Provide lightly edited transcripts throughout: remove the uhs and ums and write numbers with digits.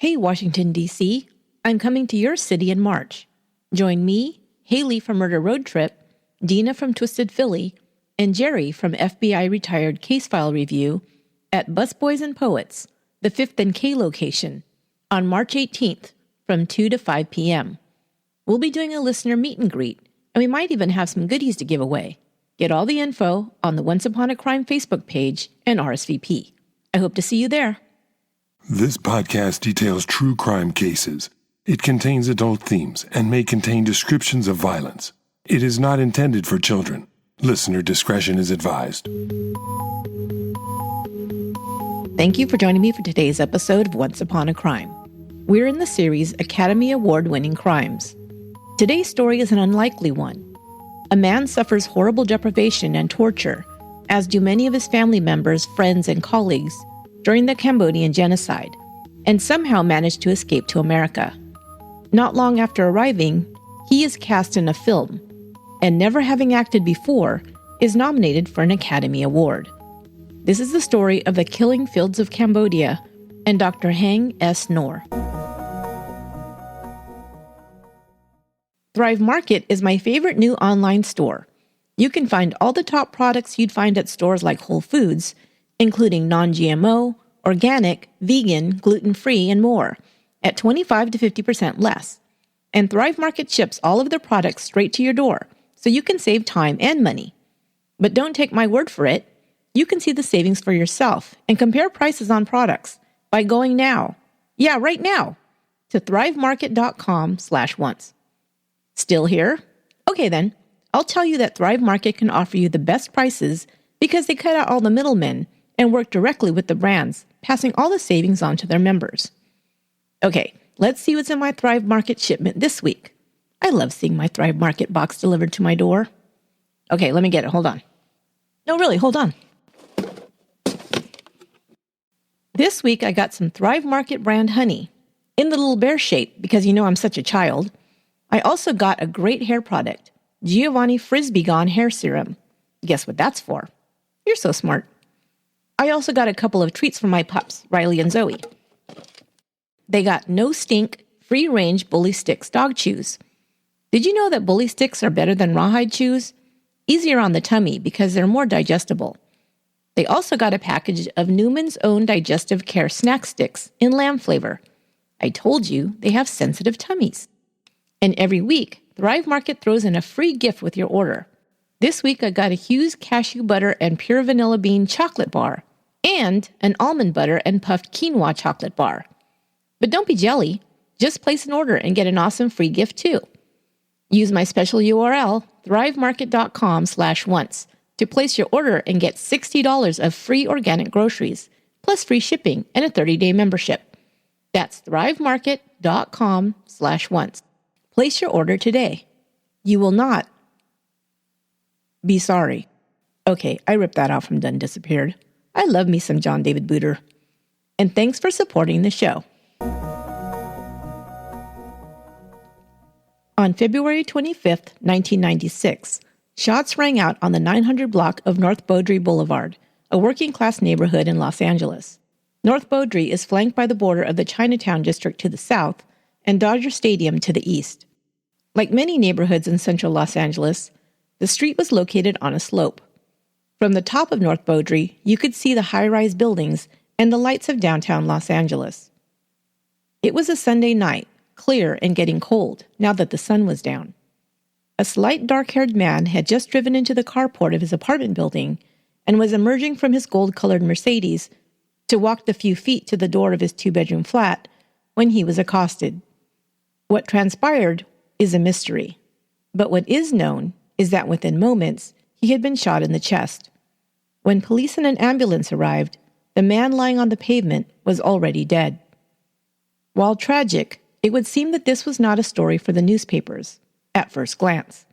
Hey, Washington, D.C., I'm coming to your city in March. Join me, Haley from Murder Road Trip, Dina from Twisted Philly, and Jerry from FBI Retired Case File Review at Busboys and Poets, the 5th and K location, on March 18th from 2 to 5 p.m. We'll be doing a listener meet and greet, and we might even have some goodies to give away. Get all the info on the Once Upon a Crime Facebook page and RSVP. I hope to see you there. This podcast details true crime cases. It contains adult themes and may contain descriptions of violence. It is not intended for children. Listener discretion is advised. Thank you for joining me for today's episode of Once Upon a Crime. We're in the series Academy Award-winning crimes. Today's story is an unlikely one. A man suffers horrible deprivation and torture, as do many of his family members, friends, and colleagues, during the Cambodian genocide, and somehow managed to escape to America. Not long after arriving, he is cast in a film, and never having acted before, is nominated for an Academy Award. This is the story of the killing fields of Cambodia and Dr. Haing S. Ngor. Thrive Market is my favorite new online store. You can find all the top products you'd find at stores like Whole Foods, including non-GMO, organic, vegan, gluten-free, and more, at 25 to 50% less. And Thrive Market ships all of their products straight to your door, so you can save time and money. But don't take my word for it. You can see the savings for yourself and compare prices on products by going now, right now, to thrivemarket.com/once. Still here? Okay then, I'll tell you that Thrive Market can offer you the best prices because they cut out all the middlemen and work directly with the brands, passing all the savings on to their members. Okay, let's see what's in my Thrive Market shipment this week. I love seeing my Thrive Market box delivered to my door. Okay, let me get it. Hold on. No, really, hold on. This week I got some Thrive Market brand honey in the little bear shape because you know I'm such a child. I also got a great hair product, Giovanni Frisbee Gone Hair Serum. Guess what that's for? You're so smart. I also got a couple of treats for my pups, Riley and Zoe. They got no stink, free-range Bully Sticks dog chews. Did you know that Bully Sticks are better than rawhide chews? Easier on the tummy because they're more digestible. They also got a package of Newman's Own Digestive Care Snack Sticks in lamb flavor. I told you they have sensitive tummies. And every week, Thrive Market throws in a free gift with your order. This week, I got a Hughes Cashew Butter and Pure Vanilla Bean Chocolate Bar and an Almond Butter and Puffed Quinoa Chocolate Bar. But don't be jelly. Just place an order and get an awesome free gift too. Use my special URL, thrivemarket.com/once, to place your order and get $60 of free organic groceries, plus free shipping and a 30-day membership. That's thrivemarket.com/once. Place your order today. You will not be sorry. Okay, I ripped that out from Done Disappeared. I love me some John David Booter. And thanks for supporting the show. On February 25th, 1996, shots rang out on the 900 block of North Beaudry Boulevard, a working-class neighborhood in Los Angeles. North Beaudry is flanked by the border of the Chinatown district to the south and Dodger Stadium to the east. Like many neighborhoods in central Los Angeles, the street was located on a slope. From the top of North Beaudry, you could see the high-rise buildings and the lights of downtown Los Angeles. It was a Sunday night, clear and getting cold, now that the sun was down. A slight dark-haired man had just driven into the carport of his apartment building and was emerging from his gold-colored Mercedes to walk the few feet to the door of his two-bedroom flat when he was accosted. What transpired is a mystery, but what is known is that within moments, he had been shot in the chest. When police and an ambulance arrived, the man lying on the pavement was already dead. While tragic, it would seem that this was not a story for the newspapers, at first glance.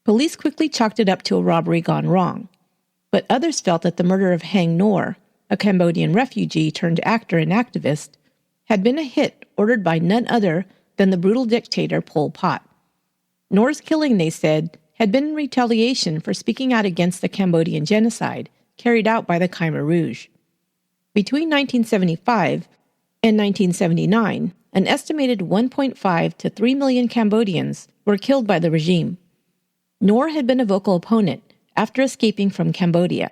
Police quickly chalked it up to a robbery gone wrong, but others felt that the murder of Haing Ngor, a Cambodian refugee turned actor and activist, had been a hit ordered by none other than the brutal dictator Pol Pot. Ngor's killing, they said, had been in retaliation for speaking out against the Cambodian genocide carried out by the Khmer Rouge. Between 1975 In 1979, an estimated 1.5 to 3 million Cambodians were killed by the regime. Ngor had been a vocal opponent after escaping from Cambodia.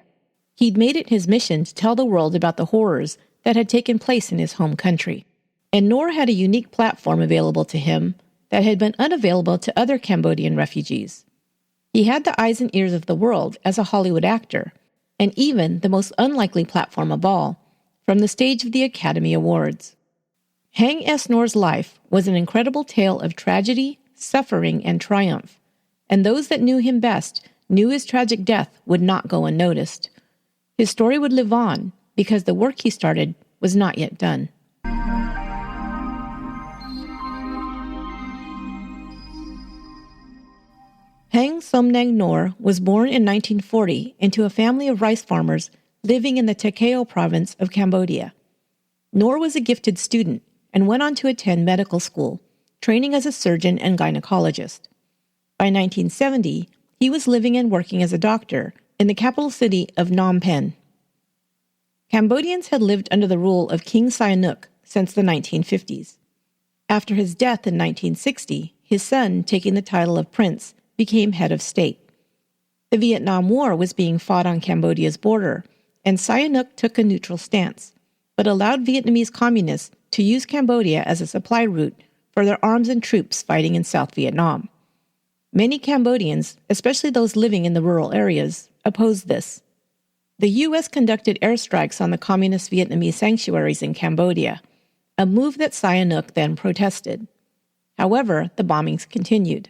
He'd made it his mission to tell the world about the horrors that had taken place in his home country. And Ngor had a unique platform available to him that had been unavailable to other Cambodian refugees. He had the eyes and ears of the world as a Hollywood actor, and even the most unlikely platform of all, from the stage of the Academy Awards. Haing S. Ngor's life was an incredible tale of tragedy, suffering, and triumph, and those that knew him best knew his tragic death would not go unnoticed. His story would live on because the work he started was not yet done. Haing Somnang Ngor was born in 1940 into a family of rice farmers living in the Takeo province of Cambodia. Ngor was a gifted student and went on to attend medical school, training as a surgeon and gynecologist. By 1970, he was living and working as a doctor in the capital city of Phnom Penh. Cambodians had lived under the rule of King Sihanouk since the 1950s. After his death in 1960, his son, taking the title of prince, became head of state. The Vietnam War was being fought on Cambodia's border, and Sihanouk took a neutral stance, but allowed Vietnamese communists to use Cambodia as a supply route for their arms and troops fighting in South Vietnam. Many Cambodians, especially those living in the rural areas, opposed this. The U.S. conducted airstrikes on the communist Vietnamese sanctuaries in Cambodia, a move that Sihanouk then protested. However, the bombings continued.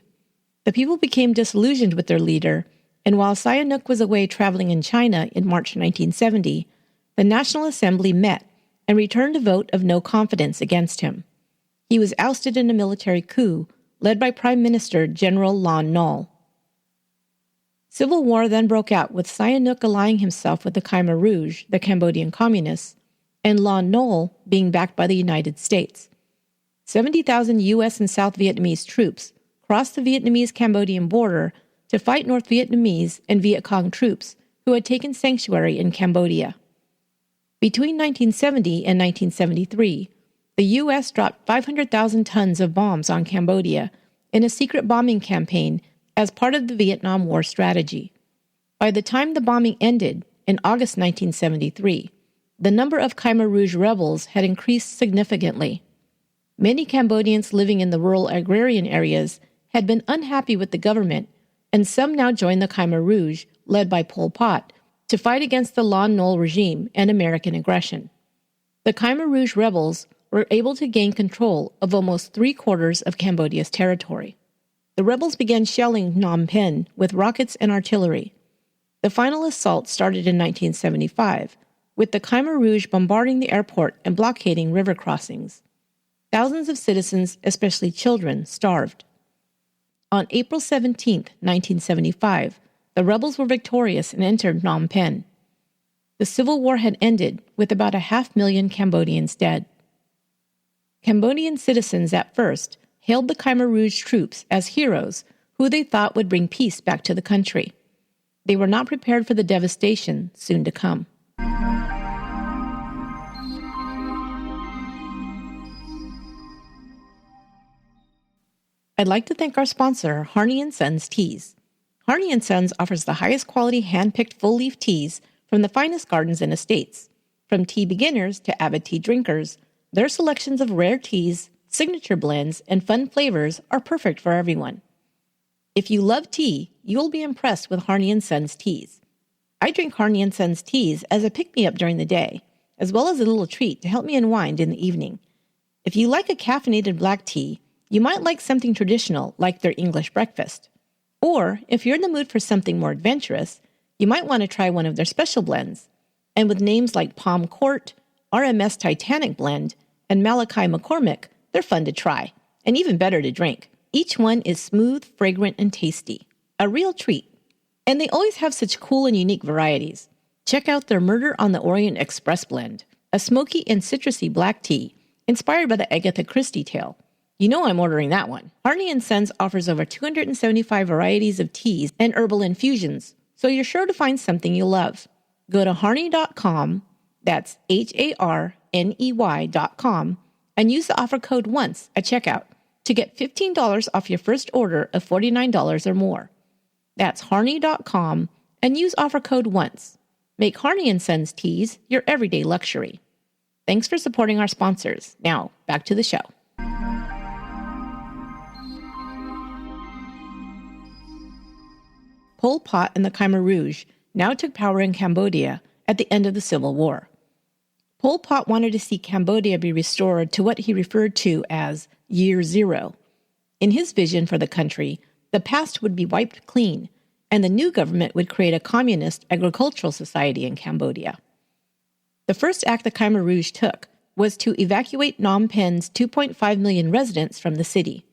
The people became disillusioned with their leader, and while Sihanouk was away traveling in China in March 1970, the National Assembly met and returned a vote of no confidence against him. He was ousted in a military coup led by Prime Minister General Lon Nol. Civil war then broke out with Sihanouk allying himself with the Khmer Rouge, the Cambodian communists, and Lon Nol being backed by the United States. 70,000 U.S. and South Vietnamese troops crossed the Vietnamese-Cambodian border to fight North Vietnamese and Viet Cong troops who had taken sanctuary in Cambodia. Between 1970 and 1973, the U.S. dropped 500,000 tons of bombs on Cambodia in a secret bombing campaign as part of the Vietnam War strategy. By the time the bombing ended, in August 1973, the number of Khmer Rouge rebels had increased significantly. Many Cambodians living in the rural agrarian areas had been unhappy with the government, and some now joined the Khmer Rouge, led by Pol Pot, to fight against the Lon Nol regime and American aggression. The Khmer Rouge rebels were able to gain control of almost 3/4 of Cambodia's territory. The rebels began shelling Phnom Penh with rockets and artillery. The final assault started in 1975, with the Khmer Rouge bombarding the airport and blockading river crossings. Thousands of citizens, especially children, starved. On April 17, 1975, the rebels were victorious and entered Phnom Penh. The civil war had ended with about 500,000 Cambodians dead. Cambodian citizens at first hailed the Khmer Rouge troops as heroes who they thought would bring peace back to the country. They were not prepared for the devastation soon to come. I'd like to thank our sponsor, Haing Sons Teas. Haing Sons offers the highest quality hand-picked full-leaf teas from the finest gardens and estates. From tea beginners to avid tea drinkers, their selections of rare teas, signature blends, and fun flavors are perfect for everyone. If you love tea, you'll be impressed with Haing Sons Teas. I drink Haing Sons Teas as a pick-me-up during the day, as well as a little treat to help me unwind in the evening. If you like a caffeinated black tea, you might like something traditional like their English breakfast. Or, if you're in the mood for something more adventurous, you might want to try one of their special blends. And with names like Palm Court, RMS Titanic Blend, and Malachi McCormick, they're fun to try, and even better to drink. Each one is smooth, fragrant, and tasty. A real treat. And they always have such cool and unique varieties. Check out their Murder on the Orient Express Blend, a smoky and citrusy black tea, inspired by the Agatha Christie tale. You know I'm ordering that one. Haing Sons offers over 275 varieties of teas and herbal infusions, so you're sure to find something you'll love. Go to harney.com, That's HARNEY.com, and use the offer code ONCE at checkout to get $15 off your first order of $49 or more. That's harney.com and use offer code ONCE. Make Harney & Sons teas your everyday luxury. Thanks for supporting our sponsors. Now, back to the show. Pol Pot and the Khmer Rouge now took power in Cambodia at the end of the Civil War. Pol Pot wanted to see Cambodia be restored to what he referred to as Year Zero. In his vision for the country, the past would be wiped clean, and the new government would create a communist agricultural society in Cambodia. The first act the Khmer Rouge took was to evacuate Phnom Penh's 2.5 million residents from the city.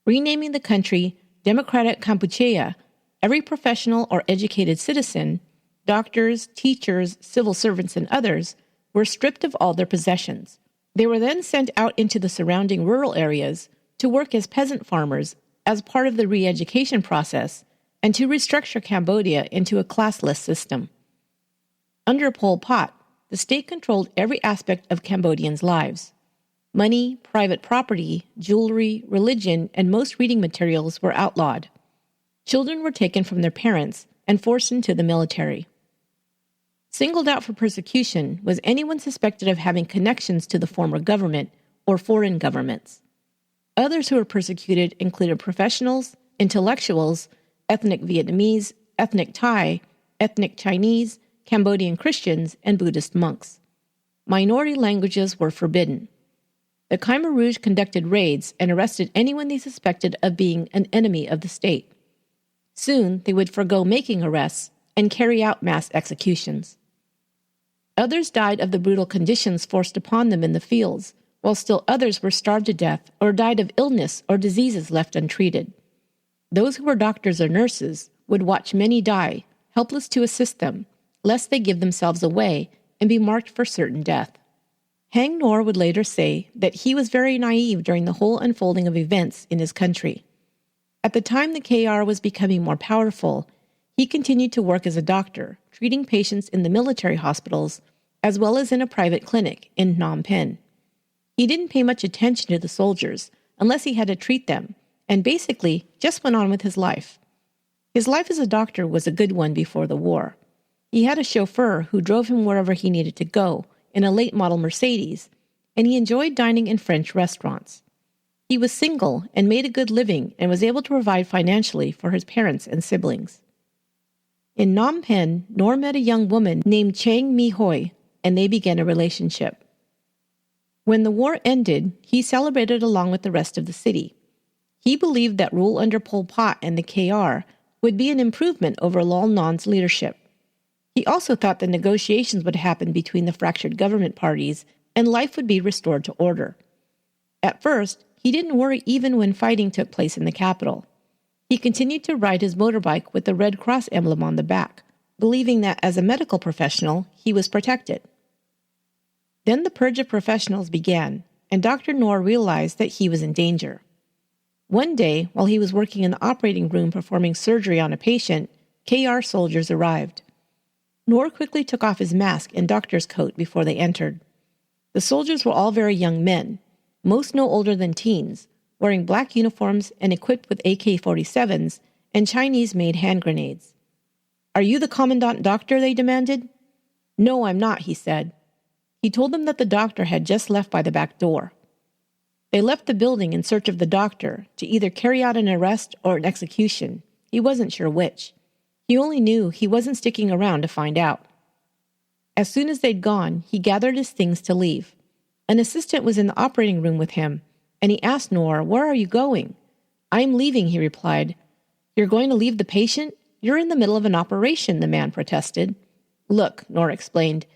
Renaming the country Democratic Kampuchea, every professional or educated citizen, doctors, teachers, civil servants, and others, were stripped of all their possessions. They were then sent out into the surrounding rural areas to work as peasant farmers as part of the re-education process and to restructure Cambodia into a classless system. Under Pol Pot, the state controlled every aspect of Cambodians' lives. Money, private property, jewelry, religion, and most reading materials were outlawed. Children were taken from their parents and forced into the military. Singled out for persecution was anyone suspected of having connections to the former government or foreign governments. Others who were persecuted included professionals, intellectuals, ethnic Vietnamese, ethnic Thai, ethnic Chinese, Cambodian Christians, and Buddhist monks. Minority languages were forbidden. The Khmer Rouge conducted raids and arrested anyone they suspected of being an enemy of the state. Soon, they would forgo making arrests and carry out mass executions. Others died of the brutal conditions forced upon them in the fields, while still others were starved to death or died of illness or diseases left untreated. Those who were doctors or nurses would watch many die, helpless to assist them, lest they give themselves away and be marked for certain death. Haing S would later say that he was very naive during the whole unfolding of events in his country. At the time the KR was becoming more powerful, he continued to work as a doctor, treating patients in the military hospitals, as well as in a private clinic in Phnom Penh. He didn't pay much attention to the soldiers, unless he had to treat them, and basically just went on with his life. His life as a doctor was a good one before the war. He had a chauffeur who drove him wherever he needed to go, in a late-model Mercedes, and he enjoyed dining in French restaurants. He was single and made a good living and was able to provide financially for his parents and siblings. In Phnom Penh, Ngor met a young woman named Chang Mi Hoi, and they began a relationship. When the war ended, he celebrated along with the rest of the city. He believed that rule under Pol Pot and the KR would be an improvement over Lol Non's leadership. He also thought that negotiations would happen between the fractured government parties and life would be restored to order. At first, he didn't worry even when fighting took place in the capital. He continued to ride his motorbike with the Red Cross emblem on the back, believing that as a medical professional, he was protected. Then the purge of professionals began, and Dr. Ngor realized that he was in danger. One day, while he was working in the operating room performing surgery on a patient, KR soldiers arrived. Ngor quickly took off his mask and doctor's coat before they entered. The soldiers were all very young men, most no older than teens, wearing black uniforms and equipped with AK-47s and Chinese-made hand grenades. "Are you the commandant doctor?" they demanded. "No, I'm not," he said. He told them that the doctor had just left by the back door. They left the building in search of the doctor to either carry out an arrest or an execution. He wasn't sure which. He only knew he wasn't sticking around to find out. As soon as they'd gone, he gathered his things to leave. An assistant was in the operating room with him, and he asked Ngor, "Where are you going?" "I'm leaving," he replied. "You're going to leave the patient? You're in the middle of an operation," the man protested. "Look," Ngor explained,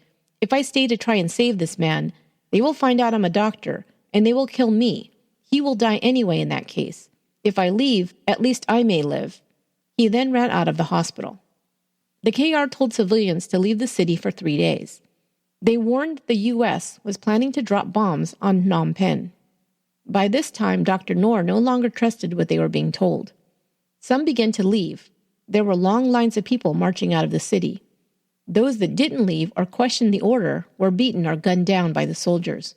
"if I stay to try and save this man, they will find out I'm a doctor, and they will kill me. He will die anyway in that case. If I leave, at least I may live." He then ran out of the hospital. The KR told civilians to leave the city for 3 days. They warned the U.S. was planning to drop bombs on Phnom Penh. By this time, Dr. Ngor no longer trusted what they were being told. Some began to leave. There were long lines of people marching out of the city. Those that didn't leave or questioned the order were beaten or gunned down by the soldiers.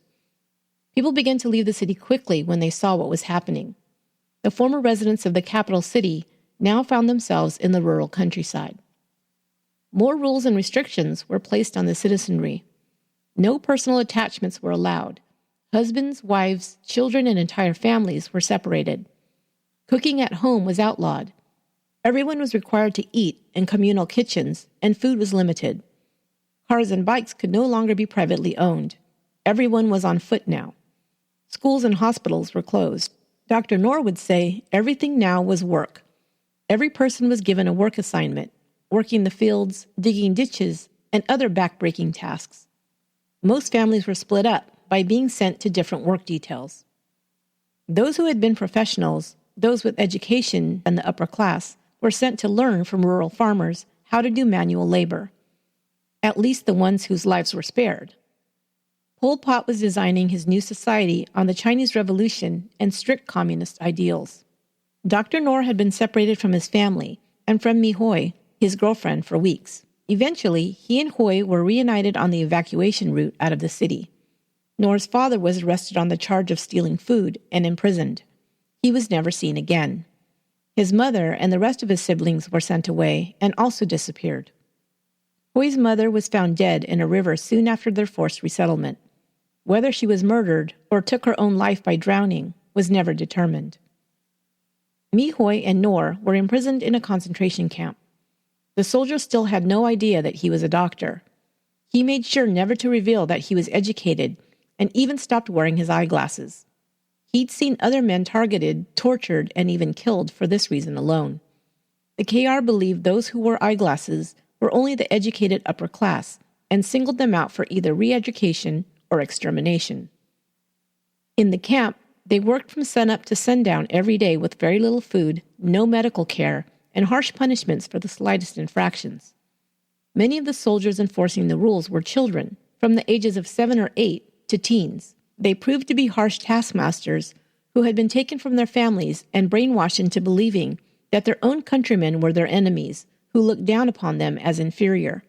People began to leave the city quickly when they saw what was happening. The former residents of the capital city now found themselves in the rural countryside. More rules and restrictions were placed on the citizenry. No personal attachments were allowed. Husbands, wives, children, and entire families were separated. Cooking at home was outlawed. Everyone was required to eat in communal kitchens, and food was limited. Cars and bikes could no longer be privately owned. Everyone was on foot now. Schools and hospitals were closed. Dr. Ngor would say everything now was work. Every person was given a work assignment, working the fields, digging ditches, and other back-breaking tasks. Most families were split up by being sent to different work details. Those who had been professionals, those with education and the upper class, were sent to learn from rural farmers how to do manual labor, at least the ones whose lives were spared. Pol Pot was designing his new society on the Chinese Revolution and strict communist ideals. Dr. Ngor had been separated from his family and from Mi Hoi, his girlfriend, for weeks. Eventually, he and Hoi were reunited on the evacuation route out of the city. Ngor's father was arrested on the charge of stealing food and imprisoned. He was never seen again. His mother and the rest of his siblings were sent away and also disappeared. Hoi's mother was found dead in a river soon after their forced resettlement. Whether she was murdered or took her own life by drowning was never determined. Mi Hoi and Ngor were imprisoned in a concentration camp. The soldiers still had no idea that he was a doctor. He made sure never to reveal that he was educated and even stopped wearing his eyeglasses. He'd seen other men targeted, tortured, and even killed for this reason alone. The KR believed those who wore eyeglasses were only the educated upper class and singled them out for either re-education or extermination. In the camp, they worked from sunup to sundown every day with very little food, no medical care, and harsh punishments for the slightest infractions. Many of the soldiers enforcing the rules were children, from the ages of 7 or 8 to teens. They proved to be harsh taskmasters who had been taken from their families and brainwashed into believing that their own countrymen were their enemies, who looked down upon them as inferior.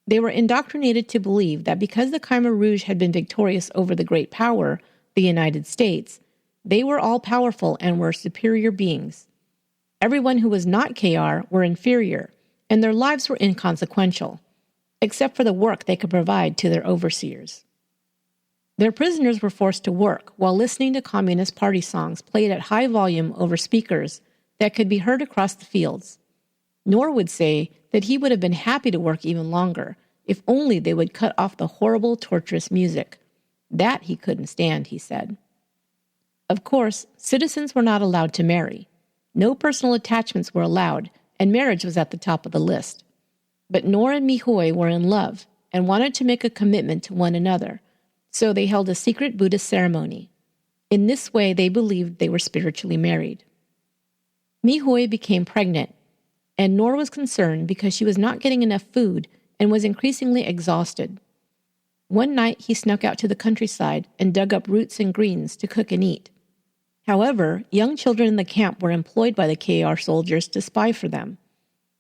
They were indoctrinated to believe that because the Khmer Rouge had been victorious over the great power, the United States, they were all-powerful and were superior beings. Everyone who was not KR were inferior, and their lives were inconsequential, except for the work they could provide to their overseers. Their prisoners were forced to work while listening to Communist Party songs played at high volume over speakers that could be heard across the fields. Ngor would say that he would have been happy to work even longer if only they would cut off the horrible, torturous music. That he couldn't stand, he said. Of course, citizens were not allowed to marry. No personal attachments were allowed, and marriage was at the top of the list. But Ngor and Mi Hoi were in love and wanted to make a commitment to one another, so they held a secret Buddhist ceremony. In this way, they believed they were spiritually married. Mi Hoi became pregnant, and Ngor was concerned because she was not getting enough food and was increasingly exhausted. One night, he snuck out to the countryside and dug up roots and greens to cook and eat. However, young children in the camp were employed by the KR soldiers to spy for them.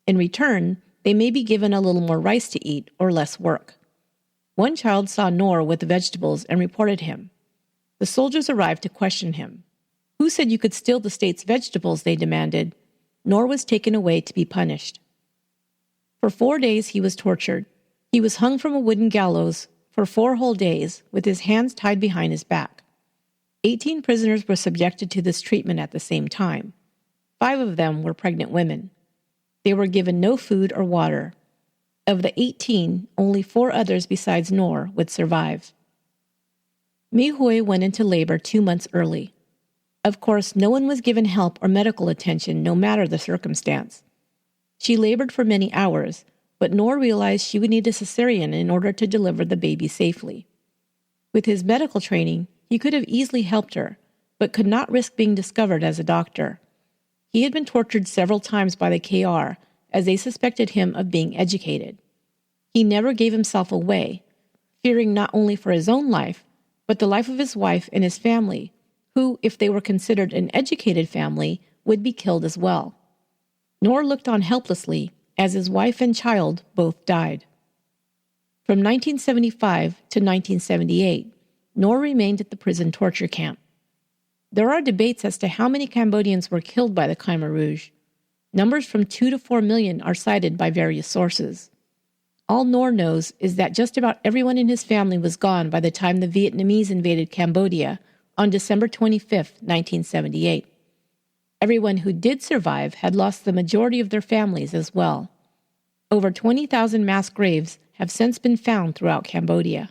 In return, they may be given a little more rice to eat or less work. One child saw Ngor with the vegetables and reported him. The soldiers arrived to question him. Who said you could steal the state's vegetables, they demanded. Ngor was taken away to be punished. For 4 days he was tortured. He was hung from a wooden gallows for 4 whole days with his hands tied behind his back. 18 prisoners were subjected to this treatment at the same time. 5 of them were pregnant women. They were given no food or water. Of the 18, only 4 others besides Ngor would survive. Mi Hoi went into labor 2 months early. Of course, no one was given help or medical attention no matter the circumstance. She labored for many hours, but Ngor realized she would need a cesarean in order to deliver the baby safely. With his medical training, he could have easily helped her, but could not risk being discovered as a doctor. He had been tortured several times by the KR, as they suspected him of being educated. He never gave himself away, fearing not only for his own life, but the life of his wife and his family, who, if they were considered an educated family, would be killed as well. Ngor looked on helplessly as his wife and child both died. From 1975 to 1978, Ngor remained at the prison torture camp. There are debates as to how many Cambodians were killed by the Khmer Rouge. Numbers from 2 to 4 million are cited by various sources. All Ngor knows is that just about everyone in his family was gone by the time the Vietnamese invaded Cambodia on December 25, 1978. Everyone who did survive had lost the majority of their families as well. Over 20,000 mass graves have since been found throughout Cambodia.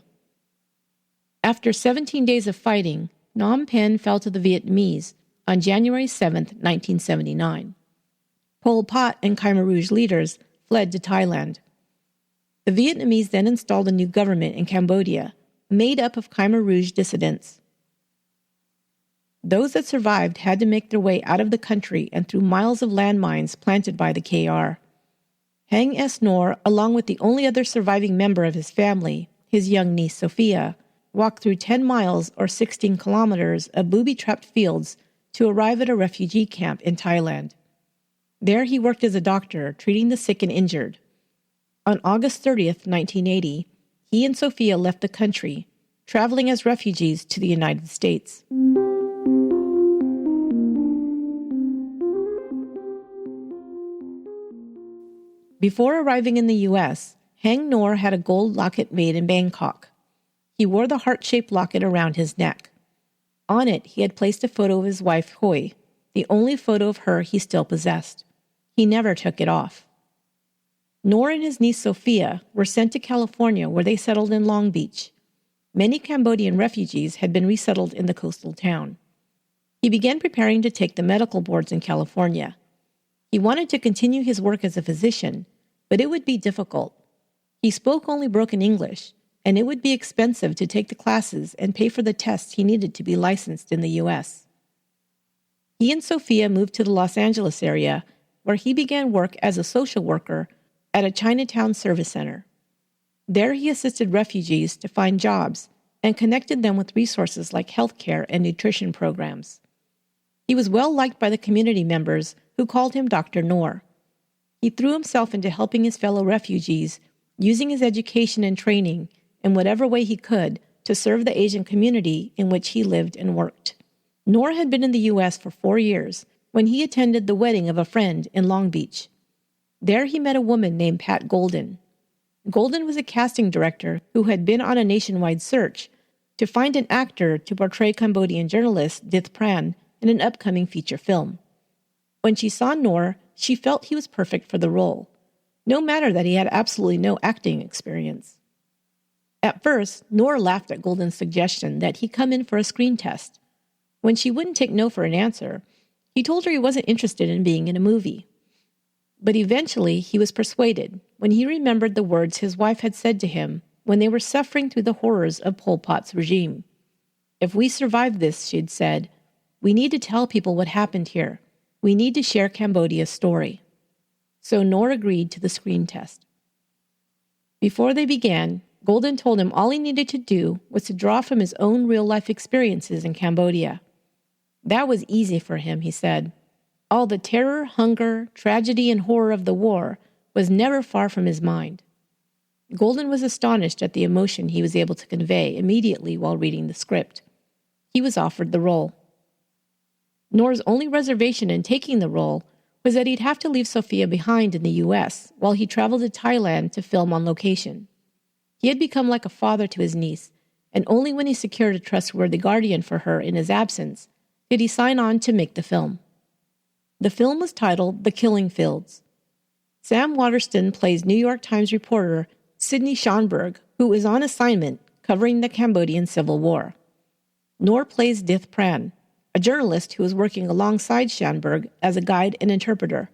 After 17 days of fighting, Phnom Penh fell to the Vietnamese on January 7, 1979. Pol Pot and Khmer Rouge leaders fled to Thailand. The Vietnamese then installed a new government in Cambodia, made up of Khmer Rouge dissidents. Those that survived had to make their way out of the country and through miles of landmines planted by the KR. Haing S, along with the only other surviving member of his family, his young niece Sophia, walked through 10 miles or 16 kilometers of booby-trapped fields to arrive at a refugee camp in Thailand. There he worked as a doctor, treating the sick and injured. On August 30th, 1980, he and Sophia left the country, traveling as refugees to the United States. Before arriving in the U.S., Haing Ngor had a gold locket made in Bangkok. He wore the heart-shaped locket around his neck. On it, he had placed a photo of his wife, Hoi, the only photo of her he still possessed. He never took it off. Ngor and his niece Sophia were sent to California, where they settled in Long Beach. Many Cambodian refugees had been resettled in the coastal town. He began preparing to take the medical boards in California. He wanted to continue his work as a physician, but it would be difficult. He spoke only broken English, and it would be expensive to take the classes and pay for the tests he needed to be licensed in the U.S. He and Sophia moved to the Los Angeles area, where he began work as a social worker at a Chinatown service center. There he assisted refugees to find jobs and connected them with resources like healthcare and nutrition programs. He was well liked by the community members who called him Dr. Ngor. He threw himself into helping his fellow refugees, using his education and training in whatever way he could to serve the Asian community in which he lived and worked. Ngor had been in the U.S. for 4 years when he attended the wedding of a friend in Long Beach. There he met a woman named Pat Golden. Golden was a casting director who had been on a nationwide search to find an actor to portray Cambodian journalist Dith Pran in an upcoming feature film. When she saw Ngor, she felt he was perfect for the role, no matter that he had absolutely no acting experience. At first, Ngor laughed at Golden's suggestion that he come in for a screen test. When she wouldn't take no for an answer, he told her he wasn't interested in being in a movie. But eventually he was persuaded when he remembered the words his wife had said to him when they were suffering through the horrors of Pol Pot's regime. "If we survive this," she had said, "we need to tell people what happened here. We need to share Cambodia's story." So Ngor agreed to the screen test. Before they began, Golden told him all he needed to do was to draw from his own real-life experiences in Cambodia. That was easy for him, he said. All the terror, hunger, tragedy, and horror of the war was never far from his mind. Golden was astonished at the emotion he was able to convey immediately while reading the script. He was offered the role. Ngor's only reservation in taking the role was that he'd have to leave Sophia behind in the U.S. while he traveled to Thailand to film on location. He had become like a father to his niece, and only when he secured a trustworthy guardian for her in his absence did he sign on to make the film. The film was titled The Killing Fields. Sam Waterston plays New York Times reporter Sidney Schonberg, who is on assignment covering the Cambodian Civil War. Ngor plays Dith Pran, a journalist who is working alongside Schonberg as a guide and interpreter.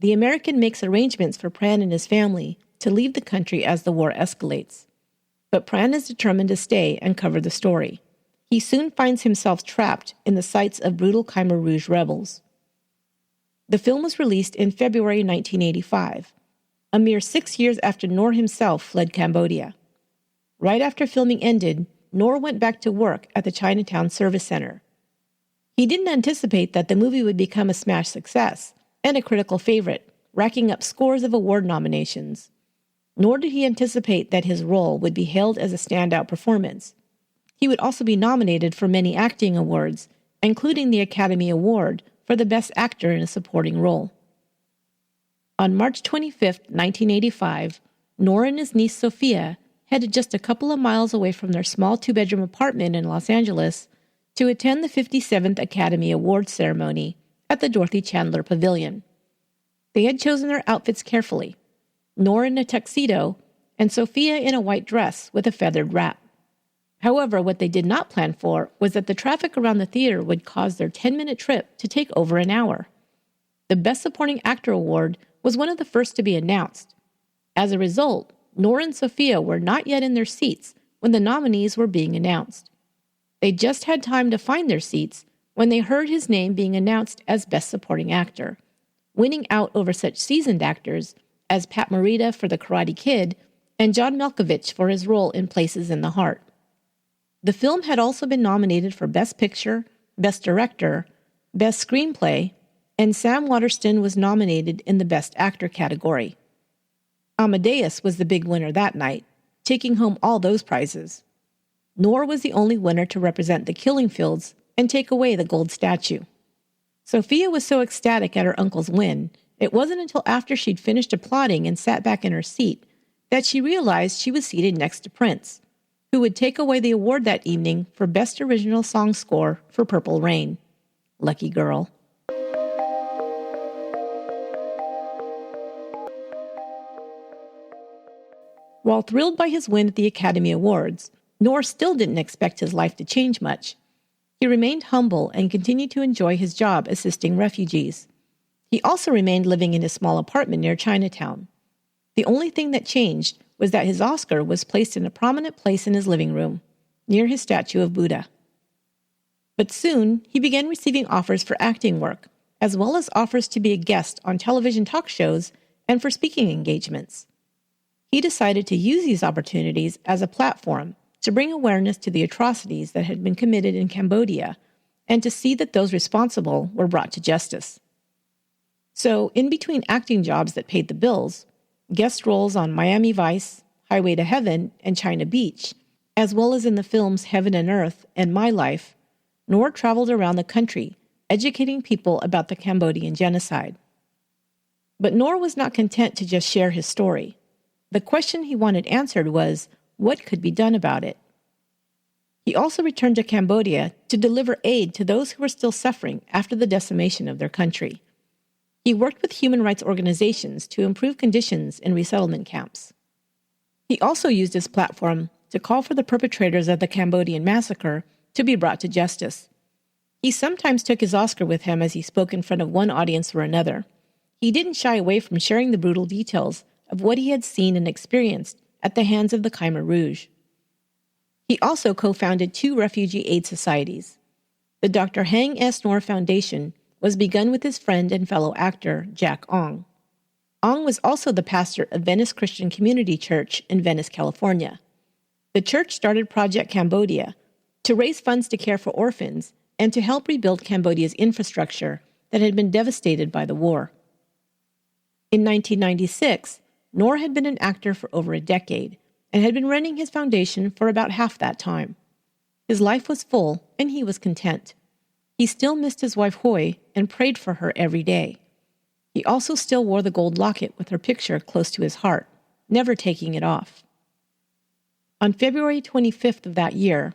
The American makes arrangements for Pran and his family to leave the country as the war escalates. But Pran is determined to stay and cover the story. He soon finds himself trapped in the sights of brutal Khmer Rouge rebels. The film was released in February 1985, a mere 6 years after Ngor himself fled Cambodia. Right after filming ended, Ngor went back to work at the Chinatown Service Center. He didn't anticipate that the movie would become a smash success and a critical favorite, racking up scores of award nominations. nor did he anticipate that his role would be hailed as a standout performance. He would also be nominated for many acting awards, including the Academy Award for the Best Actor in a Supporting Role. On March 25, 1985, Ngor and his niece Sophia headed just a couple of miles away from their small two-bedroom apartment in Los Angeles to attend the 57th Academy Awards ceremony at the Dorothy Chandler Pavilion. They had chosen their outfits carefully, Ngor in a tuxedo and Sophia in a white dress with a feathered wrap. However, what they did not plan for was that the traffic around the theater would cause their 10-minute trip to take over an hour. The Best Supporting Actor Award was one of the first to be announced. As a result, Ngor and Sophia were not yet in their seats when the nominees were being announced. They just had time to find their seats when they heard his name being announced as Best Supporting Actor, winning out over such seasoned actors as Pat Morita for The Karate Kid and John Malkovich for his role in Places in the Heart. The film had also been nominated for Best Picture, Best Director, Best Screenplay, and Sam Waterston was nominated in the Best Actor category. Amadeus was the big winner that night, taking home all those prizes. Ngor was the only winner to represent the Killing Fields and take away the gold statue. Sophia was so ecstatic at her uncle's win, it wasn't until after she'd finished applauding and sat back in her seat that she realized she was seated next to Prince, who would take away the award that evening for Best Original Song Score for Purple Rain. Lucky girl. While thrilled by his win at the Academy Awards, Ngor still didn't expect his life to change much. He remained humble and continued to enjoy his job assisting refugees. He also remained living in his small apartment near Chinatown. The only thing that changed was that his Oscar was placed in a prominent place in his living room, near his statue of Buddha. But soon, he began receiving offers for acting work, as well as offers to be a guest on television talk shows and for speaking engagements. He decided to use these opportunities as a platform to bring awareness to the atrocities that had been committed in Cambodia and to see that those responsible were brought to justice. So, in between acting jobs that paid the bills, guest roles on Miami Vice, Highway to Heaven, and China Beach, as well as in the films Heaven and Earth and My Life, Ngor traveled around the country, educating people about the Cambodian genocide. But Ngor was not content to just share his story. The question he wanted answered was, what could be done about it? He also returned to Cambodia to deliver aid to those who were still suffering after the decimation of their country. He worked with human rights organizations to improve conditions in resettlement camps. He also used his platform to call for the perpetrators of the Cambodian massacre to be brought to justice. He sometimes took his Oscar with him as he spoke in front of one audience or another. He didn't shy away from sharing the brutal details of what he had seen and experienced at the hands of the Khmer Rouge. He also co-founded 2 refugee aid societies. The Dr. Haing S. Foundation was begun with his friend and fellow actor, Jack Ong. Ong was also the pastor of Venice Christian Community Church in Venice, California. The church started Project Cambodia to raise funds to care for orphans and to help rebuild Cambodia's infrastructure that had been devastated by the war. In 1996, Ngor had been an actor for over a decade and had been running his foundation for about half that time. His life was full and he was content. He still missed his wife Hoi and prayed for her every day. He also still wore the gold locket with her picture close to his heart, never taking it off. On February 25th of that year,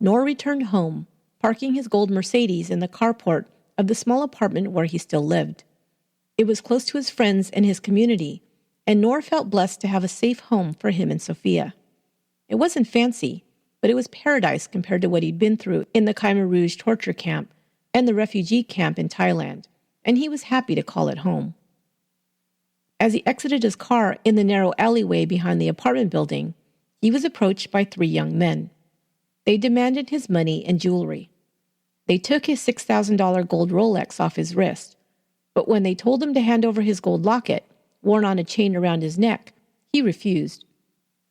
Ngor returned home, parking his gold Mercedes in the carport of the small apartment where he still lived. It was close to his friends and his community, and Ngor felt blessed to have a safe home for him and Sophia. It wasn't fancy, but it was paradise compared to what he'd been through in the Khmer Rouge torture camp and the refugee camp in Thailand, and he was happy to call it home. As he exited his car in the narrow alleyway behind the apartment building, he was approached by 3 young men. They demanded his money and jewelry. They took his $6,000 gold Rolex off his wrist, but when they told him to hand over his gold locket, worn on a chain around his neck, he refused.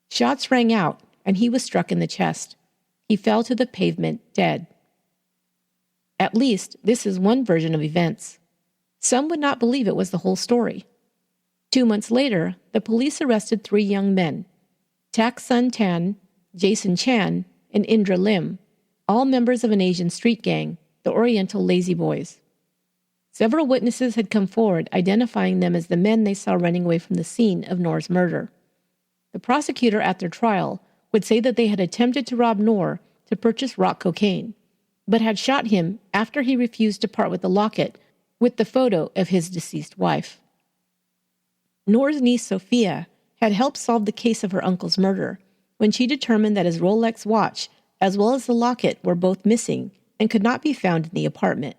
Shots rang out, and he was struck in the chest. He fell to the pavement, dead. At least, this is one version of events. Some would not believe it was the whole story. 2 months later, the police arrested 3 young men, Tak Sun Tan, Jason Chan, and Indra Lim, all members of an Asian street gang, the Oriental Lazy Boys. Several witnesses had come forward identifying them as the men they saw running away from the scene of Ngor's murder. The prosecutor at their trial would say that they had attempted to rob Ngor to purchase rock cocaine, but had shot him after he refused to part with the locket with the photo of his deceased wife. Ngor's niece Sophia had helped solve the case of her uncle's murder when she determined that his Rolex watch as well as the locket were both missing and could not be found in the apartment.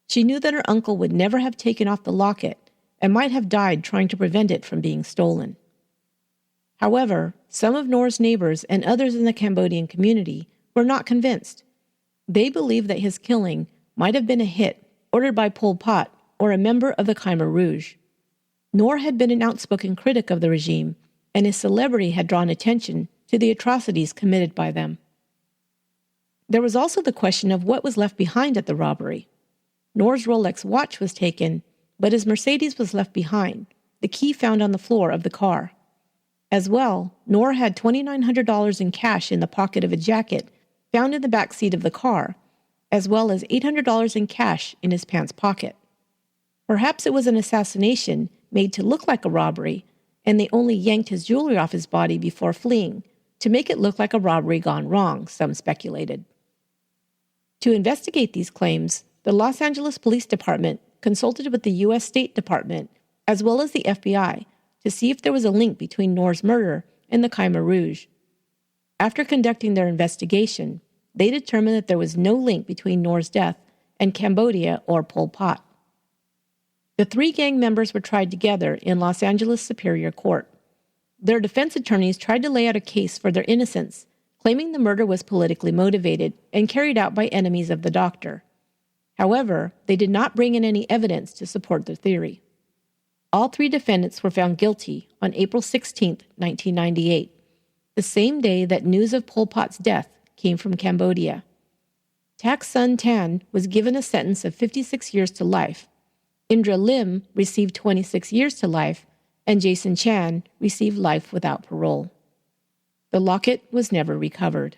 She knew that her uncle would never have taken off the locket and might have died trying to prevent it from being stolen. However, some of Ngor's neighbors and others in the Cambodian community were not convinced. They believed that his killing might have been a hit ordered by Pol Pot or a member of the Khmer Rouge. Ngor had been an outspoken critic of the regime, and his celebrity had drawn attention to the atrocities committed by them. There was also the question of what was left behind at the robbery. Ngor's Rolex watch was taken, but his Mercedes was left behind, the key found on the floor of the car. As well, Ngor had $2,900 in cash in the pocket of a jacket found in the back seat of the car, as well as $800 in cash in his pants pocket. Perhaps it was an assassination made to look like a robbery, and they only yanked his jewelry off his body before fleeing to make it look like a robbery gone wrong, some speculated. To investigate these claims, the Los Angeles Police Department consulted with the U.S. State Department as well as the FBI to see if there was a link between Ngor's murder and the Khmer Rouge. After conducting their investigation, they determined that there was no link between Ngor's death and Cambodia or Pol Pot. The 3 gang members were tried together in Los Angeles Superior Court. Their defense attorneys tried to lay out a case for their innocence, claiming the murder was politically motivated and carried out by enemies of the doctor. However, they did not bring in any evidence to support their theory. All 3 defendants were found guilty on April 16, 1998, the same day that news of Pol Pot's death came from Cambodia. Tak Sun Tan was given a sentence of 56 years to life. Indra Lim received 26 years to life, and Jason Chan received life without parole. The locket was never recovered.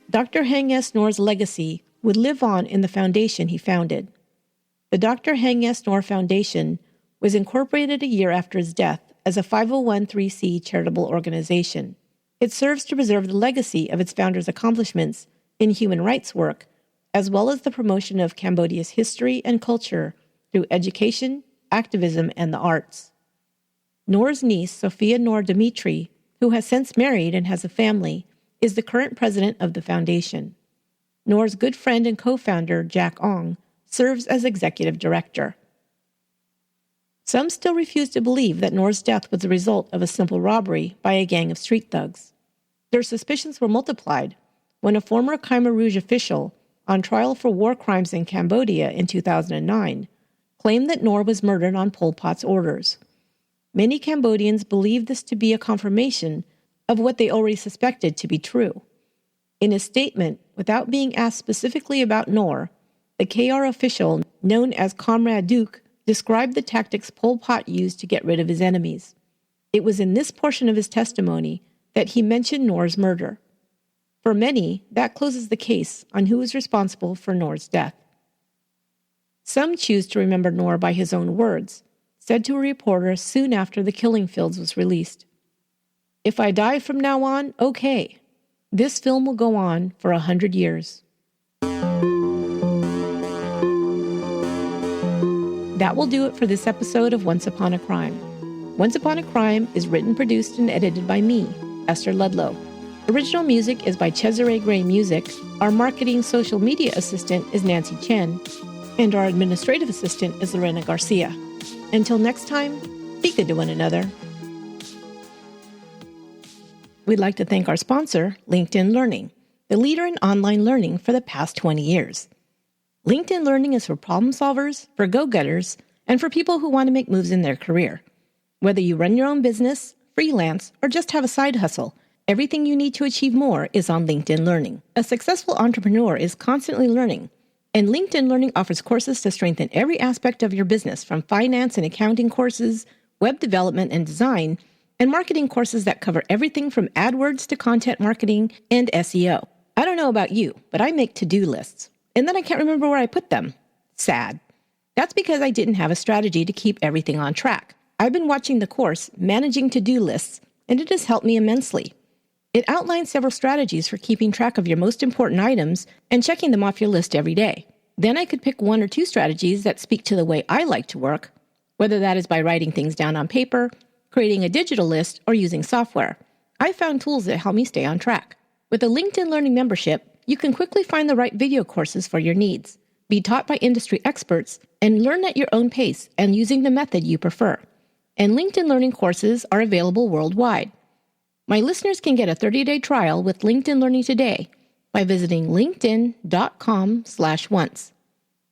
Dr. Haing S. Ngor's legacy would live on in the foundation he founded. The Dr. Haing S. Ngor Foundation was incorporated a year after his death as a 501(c) charitable organization. It serves to preserve the legacy of its founder's accomplishments in human rights work, as well as the promotion of Cambodia's history and culture through education, activism, and the arts. Ngor's niece, Sophia Ngor Dimitri, who has since married and has a family, is the current president of the foundation. Ngor's good friend and co-founder, Jack Ong, serves as executive director. Some still refuse to believe that Ngor's death was the result of a simple robbery by a gang of street thugs. Their suspicions were multiplied when a former Khmer Rouge official, on trial for war crimes in Cambodia in 2009, claimed that Ngor was murdered on Pol Pot's orders. Many Cambodians believe this to be a confirmation of what they already suspected to be true. In a statement, without being asked specifically about Ngor, the KR official, known as Comrade Duke, described the tactics Pol Pot used to get rid of his enemies. It was in this portion of his testimony that he mentioned Ngor's murder. For many, that closes the case on who was responsible for Ngor's death. Some choose to remember Ngor by his own words, said to a reporter soon after The Killing Fields was released. "If I die from now on, okay. This film will go on for 100 years. That will do it for this episode of Once Upon a Crime. Once Upon a Crime is written, produced, and edited by me, Esther Ludlow. Original music is by Cesare Gray Music. Our marketing social media assistant is Nancy Chen, and our administrative assistant is Lorena Garcia. Until next time, be good to one another. We'd like to thank our sponsor, LinkedIn Learning, the leader in online learning for the past 20 years. LinkedIn Learning is for problem solvers, for go-getters, and for people who want to make moves in their career. Whether you run your own business, freelance, or just have a side hustle, Everything you need to achieve more is on LinkedIn Learning. A successful entrepreneur is constantly learning, and LinkedIn Learning offers courses to strengthen every aspect of your business, from finance and accounting courses, web development and design, and marketing courses that cover everything from AdWords to content marketing and SEO. I don't know about you, but I make to-do lists, and then I can't remember where I put them. Sad. That's because I didn't have a strategy to keep everything on track. I've been watching the course, Managing To-Do Lists, and it has helped me immensely. It outlines several strategies for keeping track of your most important items and checking them off your list every day. Then I could pick 1 or 2 strategies that speak to the way I like to work, whether that is by writing things down on paper, creating a digital list, or using software. I found tools that help me stay on track. With a LinkedIn Learning membership, you can quickly find the right video courses for your needs, be taught by industry experts, and learn at your own pace and using the method you prefer. And LinkedIn Learning courses are available worldwide. My listeners can get a 30-day trial with LinkedIn Learning today by visiting linkedin.com/once.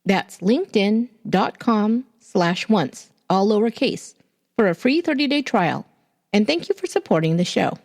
That's linkedin.com/once, all lowercase, for a free 30-day trial. And thank you for supporting the show.